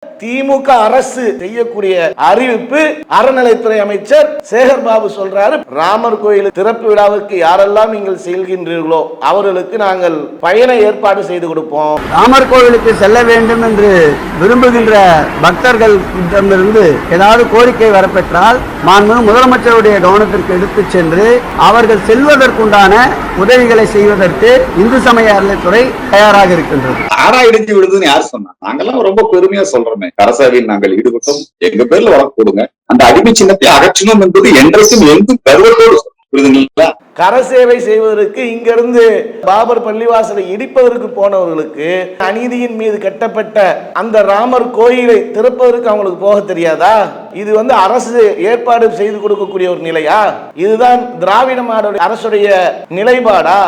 திமுக அரசு செய்யக்கூடிய அறிவிப்பு அறநிலைத்துறை அமைச்சர் சேகர் பாபு சொல்றாரு, ராமர் கோயில் திறப்பு விழாவுக்கு யாரெல்லாம் நீங்கள் செல்கின்றீர்களோ அவர்களுக்கு நாங்கள் பயண ஏற்பாடு செய்து கொடுப்போம். ராமர் கோவிலுக்கு செல்ல வேண்டும் என்று விரும்புகின்ற பக்தர்களிடமிருந்து ஏதாவது கோரிக்கை வரப்பெற்றால் மாண்புமிகு முதலமைச்சருடைய கவனத்திற்கு எடுத்து சென்று அவர்கள் செல்வதற்குண்டான உதவிகளை செய்வதற்கு இந்து சமய அறநிலைத்துறை தயாராக இருக்கின்றது. ஆராய்ச்சி விடுதுன்னு யார் சொன்னா? நாங்கெல்லாம் ரொம்ப பெருமையா சொல்றோமே, கரசேவையில் நாங்கள் ஈடுபட்டோம், எங்க பேர்ல வரக்கூடுங்க, அந்த அடிமை சின்னத்தை அகற்றணும் என்பது என்றைக்கும் எங்கும் கருவத்தோடு புரியுதுங்களா? கரசேவை செய்வதற்கு இங்கிருந்து பாபர் பள்ளிவாசலை இடிப்பதற்கு போனவர்களுக்கு அநீதியின் மீது கட்டப்பட்ட அந்த ராமர் கோயிலை திறப்பதற்கு அவங்களுக்கு போக தெரியாதா? இது அரசு ஏற்பாடு செய்து கொடுக்கக்கூடிய ஒரு நிலையா? இதுதான் திராவிட மாடல் அரசுடைய நிலைப்பாடா?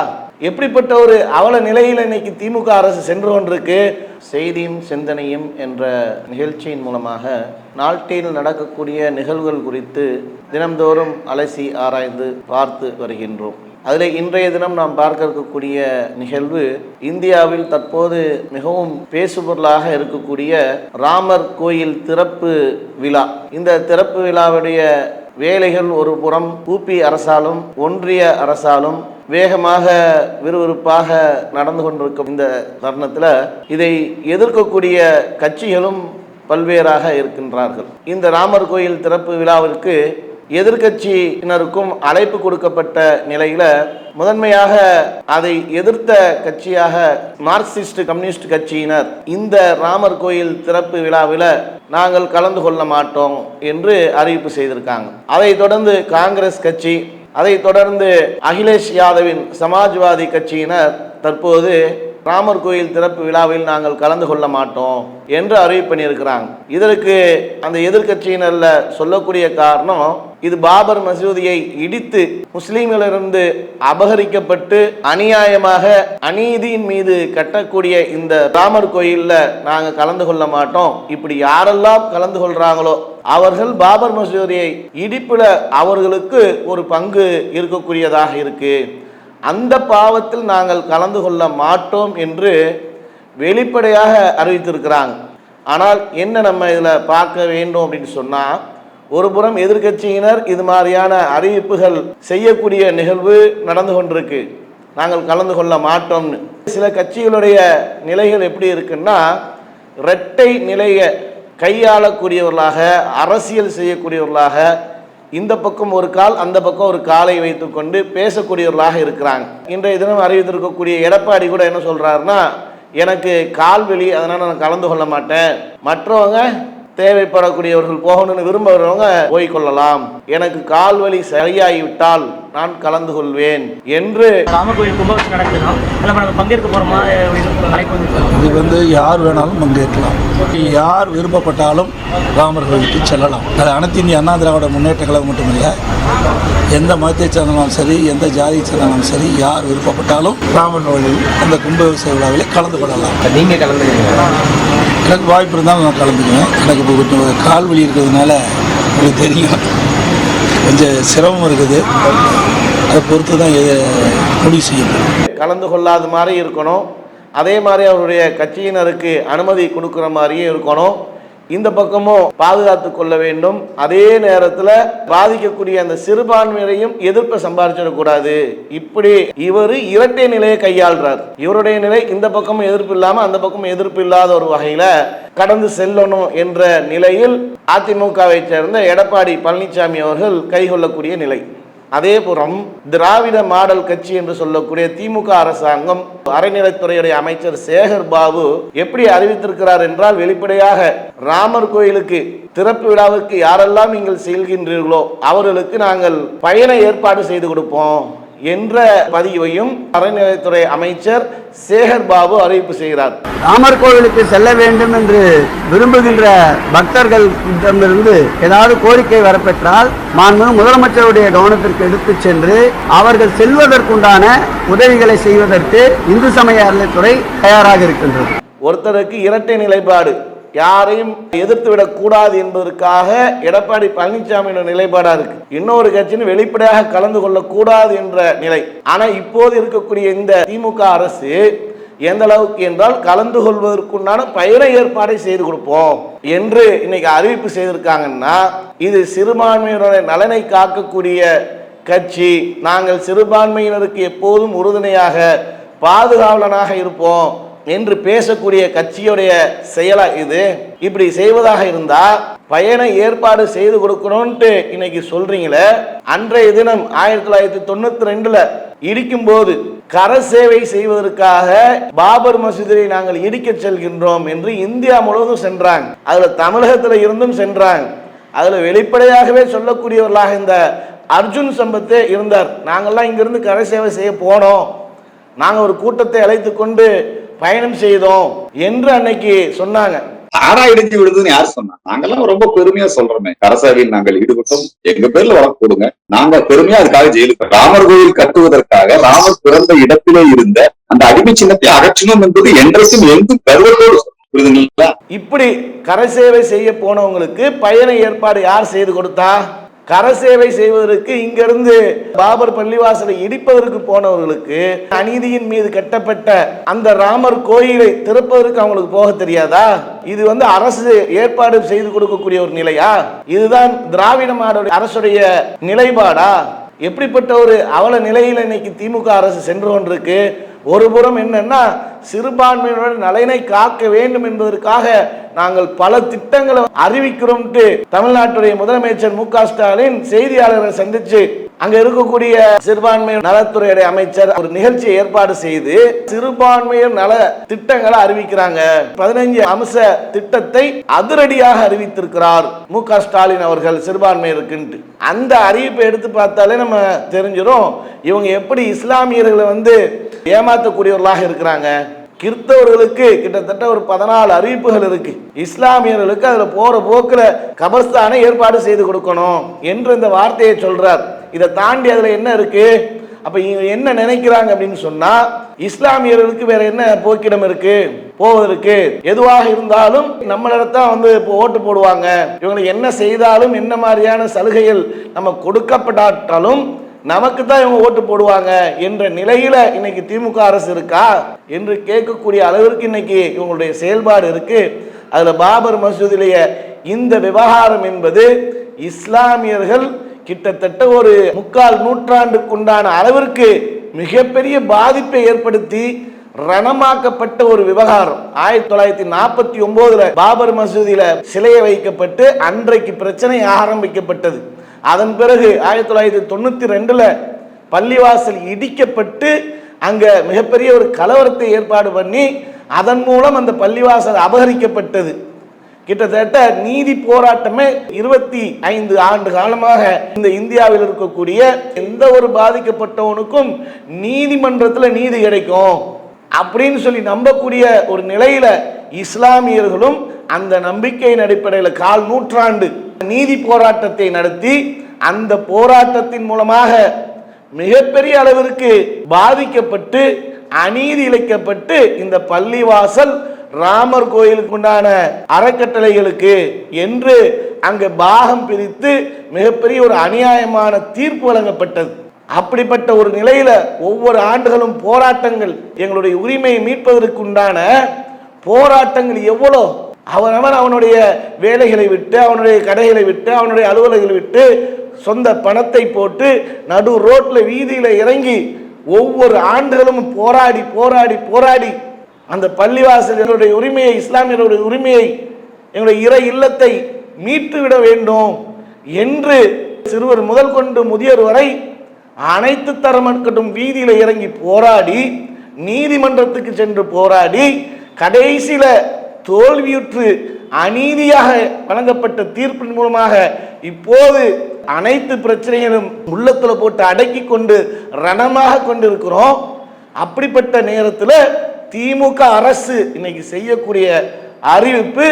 எப்படிப்பட்ட ஒரு அவல நிலையில் இன்னைக்கு திமுக அரசு சென்று கொண்டிருக்கு. செய்தியும் சிந்தனையும் என்ற நிகழ்ச்சியின் மூலமாக நாட்டில் நடக்கக்கூடிய நிகழ்வுகள் குறித்து தினம்தோறும் அலசி ஆராய்ந்து பார்த்து வருகின்றோம். அதில் இன்றைய தினம் நாம் பார்க்க இருக்கக்கூடிய நிகழ்வு இந்தியாவில் தற்போது மிகவும் பேசுபொருளாக இருக்கக்கூடிய ராமர் கோயில் திறப்பு விழா. இந்த திறப்பு விழாவுடைய வேலைகள் ஒரு புறம் ஊபி அரசாலும் ஒன்றிய அரசாலும் வேகமாக விறுவிறுப்பாக நடந்து கொண்டிருக்கும் இந்த தருணத்தில் இதை எதிர்க்கக்கூடிய கட்சிகளும் பல்வேறாக இருக்கின்றார்கள். இந்த ராமர் கோயில் திறப்பு விழாவிற்கு எதிர்கட்சியினருக்கும் அழைப்பு கொடுக்கப்பட்ட நிலையில முதன்மையாக அதை எதிர்த்த கட்சியாக மார்க்சிஸ்ட் கம்யூனிஸ்ட் கட்சியினர் இந்த ராமர் கோயில் திறப்பு விழாவில் நாங்கள் கலந்து கொள்ள மாட்டோம் என்று அறிவிப்பு செய்திருக்காங்க. அதை தொடர்ந்து காங்கிரஸ் கட்சி, அதை தொடர்ந்து அகிலேஷ் யாதவின் சமாஜ்வாதி கட்சியினர் தற்போது ராமர் கோயில் திறப்பு விழாவில் நாங்கள் கலந்து கொள்ள மாட்டோம் என்று அறிவிப்பு பண்ணியிருக்கிறாங்க. இதற்கு அந்த எதிர்கட்சியினர்ல சொல்லக்கூடிய காரணம், இது பாபர் மசூதியை இடித்து முஸ்லீம்களிலிருந்து அபகரிக்கப்பட்டு அநியாயமாக அநீதியின் மீது கட்டக்கூடிய இந்த ராமர் கோயில்ல நாங்கள் கலந்து கொள்ள மாட்டோம். இப்படி யாரெல்லாம் கலந்து கொள்றாங்களோ அவர்கள் பாபர் மசூதியை இடிப்புல அவர்களுக்கு ஒரு பங்கு இருக்கக்கூடியதாக இருக்கு. அந்த பாவத்தில் நாங்கள் கலந்து கொள்ள மாட்டோம் என்று வெளிப்படையாக அறிவித்திருக்கிறாங்க. ஆனால் என்ன நம்ம இதில் பார்க்க வேண்டும் அப்படின்னு சொன்னால், ஒரு புறம் எதிர்கட்சியினர் இது மாதிரியான அறிவிப்புகள் செய்யக்கூடிய நிகழ்வு நடந்து கொண்டிருக்கு, நாங்கள் கலந்து கொள்ள மாட்டோம்னு. சில கட்சிகளுடைய நிலைகள் எப்படி இருக்குன்னா, இரட்டை நிலையை கையாளக்கூடியவர்களாக, அரசியல் செய்யக்கூடியவர்களாக, இந்த பக்கம் ஒரு கால் அந்த பக்கம் ஒரு காலை வைத்துக்கொண்டு பேசக்கூடியவர்களாக இருக்கிறாங்க. இன்றைய தினம் அறிவித்திருக்கக்கூடிய எடப்பாடி கூட என்ன சொல்றாருன்னா, எனக்கு கால்வெளி, அதனால நான் கலந்து கொள்ள மாட்டேன், மற்றவங்க தேவைப்படக்கூடியவர்கள் போகணும்னு விரும்புகிறவங்க போய்கொள்ளலாம், எனக்கு கால்வலி சரியாகிவிட்டால் நான் கலந்து கொள்வேன் என்று. ராமர் கோயில் கும்பாபிஷேகம் நடக்குதுன்னா பங்கேற்க போறோமா? இது யார் வேணாலும் பங்கேற்கலாம், யார் விருப்பப்பட்டாலும் ராமர் கோயிலுக்கு செல்லலாம். அது அனைத்து இந்திய அண்ணா திராவிட முன்னேற்ற கழகம் மட்டுமில்லை, எந்த மதத்தை சேர்ந்தாலும் சரி, எந்த ஜாதியை சேர்ந்தாலும் சரி, யார் விருப்பப்பட்டாலும் ராமர் கோயில் அந்த கும்பாபிஷேக விழாவில் கலந்து கொள்ளலாம். நீங்கள் கலந்துக்கிறீங்களா? எனக்கு வாய்ப்பு இருந்தாலும் நான் கலந்துக்குவேன். எனக்கு இப்போ கொஞ்சம் கால் வலி இருக்கிறதுனால உங்களுக்கு தெரியும், கொஞ்சம் சிரமம் இருக்குது, அதை பொறுத்து தான் முடிவு செய்யணும். கலந்து கொள்ளாத மாதிரி இருக்கணும், அதே மாதிரி அவருடைய கட்சியினருக்கு அனுமதி கொடுக்குற மாதிரியே இருக்கணும். இந்த பக்கமும் பாதுகாத்து கொள்ள வேண்டும். அதே நேரத்தில் பாதிக்கக்கூடிய அந்த சிறுபான்மையினையும் எதிர்ப்பை சம்பாதிச்சிடக்கூடாது. இப்படி இவர் இரட்டை நிலையை கையாள்றார். இவருடைய நிலை இந்த பக்கமும் எதிர்ப்பு இல்லாம அந்த பக்கமும் எதிர்ப்பு இல்லாத ஒரு வகையில கடந்து செல்லணும் என்ற நிலையில் அதிமுகவை சேர்ந்த எடப்பாடி பழனிசாமி அவர்கள் கைகொள்ளக்கூடிய நிலை. அதே புறம் திராவிட மாடல் கட்சி என்று சொல்லக்கூடிய திமுக அரசாங்கம், அறநிலைத்துறையுடைய அமைச்சர் சேகர் பாபு எப்படி அறிவித்திருக்கிறார் என்றால், வெளிப்படையாக ராமர் கோயிலுக்கு திறப்பு விழாவுக்கு யாரெல்லாம் நீங்கள் செல்கின்றீர்களோ அவர்களுக்கு நாங்கள் பயண ஏற்பாடு செய்து கொடுப்போம் என்ற பதிவையும் அறநிலையத்துறை அமைச்சர் சேகர் பாபு அறிவிப்பு செய்கிறார். ராமர் கோவிலுக்கு செல்ல வேண்டும் என்று விரும்புகின்ற பக்தர்களிடமிருந்து ஏதாவது கோரிக்கை வரப்பெற்றால் மாண்புமிகு முதலமைச்சருடைய கவனத்திற்கு எடுத்து சென்று அவர்கள் செல்வதற்குண்டான உதவிகளை செய்வதற்கு இந்து சமய அறநிலையத்துறை தயாராக இருக்கின்றது. ஒருத்தருக்கு இரட்டை நிலைப்பாடு, யாரையும் எதிர்த்து விடக்கூடாது என்பதற்காக எடப்பாடி பழனிசாமியோட நிலைப்பாடா இருக்கு. இன்னொரு கட்சின்னு வெளிப்படையாக கலந்து கொள்ளக்கூடாது என்ற நிலை. ஆனா இப்போது இருக்கக்கூடிய இந்த திமுக அரசு எந்த அளவுக்கு என்றால் கலந்து கொள்வதற்குண்டான பயண ஏற்பாடை செய்து கொடுப்போம் என்று இன்னைக்கு அறிவிப்பு செய்திருக்காங்கன்னா, இது சிறுபான்மையினருடைய நலனை காக்கக்கூடிய கட்சி, நாங்கள் சிறுபான்மையினருக்கு எப்போதும் உறுதுணையாக பாதுகாவலனாக இருப்போம் என்று பேசக்கூடிய கட்சியுடைய செயலா இது? இப்படி செய்வதாக இருந்தா பயண ஏற்பாடு செய்து கொடுக்கணும்ட்டு இன்னைக்கு சொல்றீங்களே, அன்றைய தினம் 1992 இடிக்கும் போது கர சேவை செய்வதற்காக பாபர் மசூதியை நாங்கள் இடிக்க செல்கின்றோம் என்று இந்தியா முழுவதும் சென்றாங்க. அதுல தமிழகத்துல இருந்தும் சென்றாங்க. அதுல வெளிப்படையாகவே சொல்லக்கூடியவர்களாக இந்த அர்ஜுன் சம்பத்தே இருந்தார். நாங்கள்லாம் இங்கிருந்து கரை சேவை செய்ய போனோம், நாங்க ஒரு கூட்டத்தை அழைத்து கொண்டு பயணம் செய்தோம் என்று அன்னைக்கு சொன்னாங்க. ஆனா இடிஞ்சு விடுதுன்னு யார் சொன்னா? நாங்கெல்லாம் ரொம்ப பெருமையா சொல்றோமே, கரசேவையில் நாங்கள் ஈடுபட்டோம், எங்க பேர்ல வழக்கு கொடுங்க, நாங்க பெருமையா அதுக்காக ஜெயிலுக்கு. ராமர் கோயில் கட்டுவதற்காக ராமர் பிறந்த இடத்திலே இருந்த அந்த அடிமை சின்னத்தை அகற்றணும் என்பது என்றைக்கும் எங்கும் கருவத்தோடு புரியுதுங்களா? இப்படி கரை சேவை செய்ய போனவங்களுக்கு பயண ஏற்பாடு யார் செய்து கொடுத்தா? கர சேவை செய்வதற்கு இங்கிருந்து பாபர் பள்ளிவாசலை இடிப்பதற்கு போனவர்களுக்கு அநீதியின் மீது கட்டப்பட்ட அந்த ராமர் கோயிலை திறப்பதற்கு அவங்களுக்கு போக தெரியாதா? இது அரசு ஏற்பாடு செய்து கொடுக்கக்கூடிய ஒரு நிலையா? இதுதான் திராவிட மாடல் அரசுடைய நிலைப்பாடா? எப்படிப்பட்ட ஒரு அவல நிலையில் இன்னைக்கு திமுக அரசு சென்று கொண்டிருக்கு. ஒரு புறம் என்னன்னா, சிறுபான்மையினருடைய நலனை காக்க வேண்டும் என்பதற்காக நாங்கள் பல திட்டங்களை அறிவிக்கிறோம். தமிழ்நாட்டுடைய முதலமைச்சர் மு.க. ஸ்டாலின் செய்தியாளர்களை சந்திச்சு அங்க இருக்கக்கூடிய சிறுபான்மையர் நலத்துறையுடைய அமைச்சர் ஒரு நிகழ்ச்சியை ஏற்பாடு செய்து சிறுபான்மையர் நல திட்டங்களை அறிவிக்கிறாங்க. 15 அம்ச திட்டத்தை அதிரடியாக அறிவித்திருக்கிறார் மு.க. ஸ்டாலின் அவர்கள் சிறுபான்மையருக்கு. அந்த அறிவிப்பை எடுத்து பார்த்தாலே நம்ம தெரிஞ்சிடும் இவங்க எப்படி இஸ்லாமியர்களை ஏமாற்றக்கூடியவர்களாக இருக்கிறாங்க. கிறிஸ்தவர்களுக்கு கிட்டத்தட்ட ஒரு 14 அறிவிப்புகள் இருக்கு. இஸ்லாமியர்களுக்கு அதுல போற போக்குல கபர்ஸ்தானை ஏற்பாடு செய்து கொடுக்கணும் என்று இந்த வார்த்தையை சொல்றார். இதை தாண்டி அதுல என்ன இருக்கு? அப்ப என்ன நினைக்கிறாங்க அப்படின்னு சொன்னா, இஸ்லாமியர்களுக்கு வேற என்ன போக்கிடம் இருக்கு போவதற்கு? எதுவாக இருந்தாலும் நம்மளிடத்தான் இப்போ ஓட்டு போடுவாங்க, இவங்களுக்கு என்ன செய்தாலும் என்ன மாதிரியான சலுகைகள் நம்ம கொடுக்கப்பட்டாலும் நமக்கு தான் இவங்க ஓட்டு போடுவாங்க என்ற நிலையில இன்னைக்கு திமுக அரசு இருக்கா என்று கேட்கக்கூடிய அளவிற்கு இன்னைக்கு இவங்களுடைய செயல்பாடு இருக்கு. அதுல பாபர் மசூதியிலேய இந்த விவகாரம் என்பது இஸ்லாமியர்கள் கிட்டத்தட்ட ஒரு 3/4 நூற்றாண்டுக்குண்டான அளவிற்கு மிகப்பெரிய பாதிப்பை ஏற்படுத்தி ரணமாக்கப்பட்ட ஒரு விவகாரம். 1949 பாபர் மசூதியில சிலையை வைக்கப்பட்டு அன்றைக்கு பிரச்சனை ஆரம்பிக்கப்பட்டது. அதன் பிறகு 1992 பள்ளிவாசல் இடிக்கப்பட்டு அங்க மிகப்பெரிய ஒரு கலவரத்தை ஏற்பாடு பண்ணி அதன் மூலம் அந்த பள்ளிவாசல் அபகரிக்கப்பட்டது. கிட்டத்தட்ட நீதி போராட்டமே 25 ஆண்டு காலமாக இந்த இந்தியாவில் இருக்கக்கூடிய எந்த ஒரு பாதிக்கப்பட்டவனுக்கும் நீதிமன்றத்தில் நீதி கிடைக்கும் அப்படின்னு சொல்லி நம்பக்கூடிய ஒரு நிலையில இஸ்லாமியர்களும் அந்த நம்பிக்கையின் அடிப்படையில் 1/4 நூற்றாண்டு நீதி போராட்டத்தை நடத்தி அந்த போராட்டத்தின் மூலமாக மிகப்பெரிய அளவிற்கு பாதிக்கப்பட்டு அநீதி இழைக்கப்பட்டு இந்த பள்ளிவாசல் ராமர் கோயிலுக்கு உண்டான அறக்கட்டளைகளுக்கு என்று அங்கு பாகம் பிரித்து மிகப்பெரிய ஒரு அநியாயமான தீர்ப்பு வழங்கப்பட்டது. அப்படிப்பட்ட ஒரு நிலையில ஒவ்வொரு ஆண்டுகளும் போராட்டங்கள், எங்களுடைய உரிமையை மீட்பதற்குண்டான போராட்டங்கள் எவ்வளோ, அவனுடைய வேலைகளை விட்டு, அவனுடைய கடைகளை விட்டு, அவனுடைய அலுவலகளை விட்டு சொந்த பணத்தை போட்டு நடு ரோட்ல வீதியில இறங்கி ஒவ்வொரு ஆண்டுகளும் போராடி போராடி போராடி அந்த பள்ளிவாசல் உரிமையை, இஸ்லாமியர்களுடைய உரிமையை, எங்களுடைய இறை இல்லத்தை மீட்டுவிட வேண்டும் என்று சிறுவர் முதல் கொண்டு முதியோர் வரை அனைத்து தரமற்கட்டும் வீதியில இறங்கி போராடி நீதிமன்றத்துக்கு சென்று போராடி கடைசியில தோல்வியுற்று அநீதியாக வழங்கப்பட்ட தீர்ப்பின் மூலமாக இப்போது அனைத்து பிரச்சனைகளும் உள்ளத்துல போட்டு அடக்கி கொண்டு ரணமாக கொண்டிருக்கிறோம். அப்படிப்பட்ட நேரத்தில் திமுக அரசு இன்னைக்கு செய்யக்கூடிய அறிவிப்பு,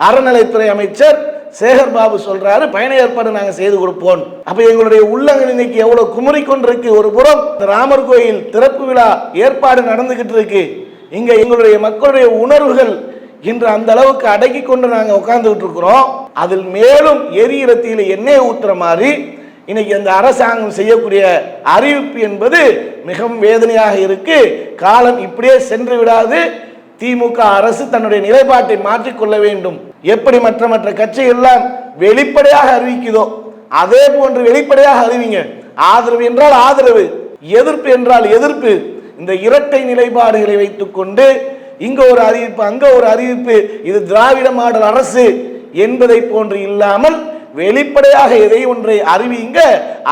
அறநிலைத்துறை அமைச்சர் சேகர் பாபு சொல்றாரு பயண ஏற்பாடு நாங்க செய்து கொடுப்போம். அப்ப எங்களுடைய உள்ளங்கள் இன்னைக்கு எவ்வளவு குமரி கொண்டிருக்கு. ஒரு புறம் ராமர் கோயில் திறப்பு விழா ஏற்பாடு நடந்துகிட்டு இருக்கு. இங்க எங்களுடைய மக்களுடைய உணர்வுகள் இன்று அந்த அளவுக்கு அடக்கி கொண்டு நாங்க உட்கார்ந்துகிட்டு இருக்கிறோம். அதில் மேலும் எரியிறத்தில எண்ணெய் ஊத்துற மாதிரி இன்னைக்கு அந்த அரசாங்கம் செய்யக்கூடிய அறிவிப்பு என்பது மிகவும் வேதனையாக இருக்கு. காலம் இப்படியே சென்று விடாது. திமுக அரசு தன்னுடைய நிலைப்பாட்டை மாற்றிக்கொள்ள வேண்டும். எப்படி மற்ற கட்சிகள் எல்லாம் வெளிப்படையாக அறிவிக்குதோ அதே போன்று வெளிப்படையாக அறிவிங்க. ஆதரவு என்றால் ஆதரவு, எதிர்ப்பு என்றால் எதிர்ப்பு. இந்த இரட்டை நிலைப்பாடுகளை வைத்துக் கொண்டு இங்க ஒரு அறிவிப்பு அங்க ஒரு அறிவிப்பு, இது திராவிட மாடல் அரசு என்பதை போன்று இல்லாமல் வெளிப்படையாக எதை ஒன்றை அறிவிங்க.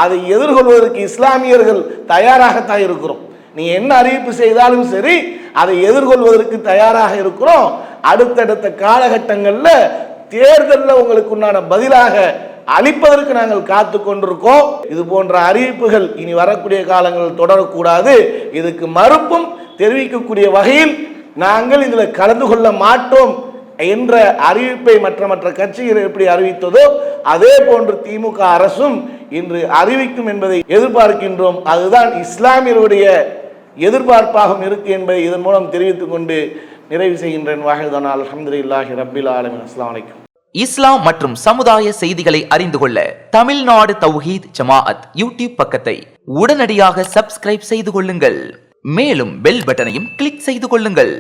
அதை எதிர்கொள்வதற்கு இஸ்லாமியர்கள் தயாராகத்தான் இருக்கிறோம். நீ என்ன அறிவிப்பு செய்தாலும் சரி அதை எதிர்கொள்வதற்கு தயாராக இருக்கிறோம். அடுத்தடுத்த காலகட்டங்களில் தேர்தலில் உங்களுக்கு உண்டான பதிலாக அளிப்பதற்கு நாங்கள் காத்து கொண்டிருக்கோம். இது போன்ற அறிவிப்புகள் இனி வரக்கூடிய காலங்களில் தொடரக்கூடாது. இதுக்கு மறுப்பும் தெரிவிக்கக்கூடிய வகையில் நாங்கள் இதில் கலந்து கொள்ள மாட்டோம் என்ற அறிவிப்பை மற்ற கட்சிகள் எப்படி அறிவித்ததோ அதே போன்று திமுக அரசும் இன்று அறிவிக்கும் என்பதை எதிர்பார்க்கின்றோம். அதுதான் இஸ்லாமியருடைய எதிர்பார்ப்பாகவும் இருக்கு என்பதை இதன் மூலம் தெரிவித்துக் கொண்டு நிறைவு செய்கின்றேன். வாஹிதனா அல்ஹம்துலில்லாஹி ரப்பில் ஆலமீன். அஸ்ஸலாமு அலைக்கும். இஸ்லாம் மற்றும் சமுதாய செய்திகளை அறிந்து கொள்ள தமிழ்நாடு தௌஹீத் ஜமாஅத் யூடியூப் பக்கத்தை உடனடியாக சப்ஸ்கிரைப் செய்து கொள்ளுங்கள். மேலும் பெல் பட்டனையும் கிளிக் செய்து கொள்ளுங்கள்.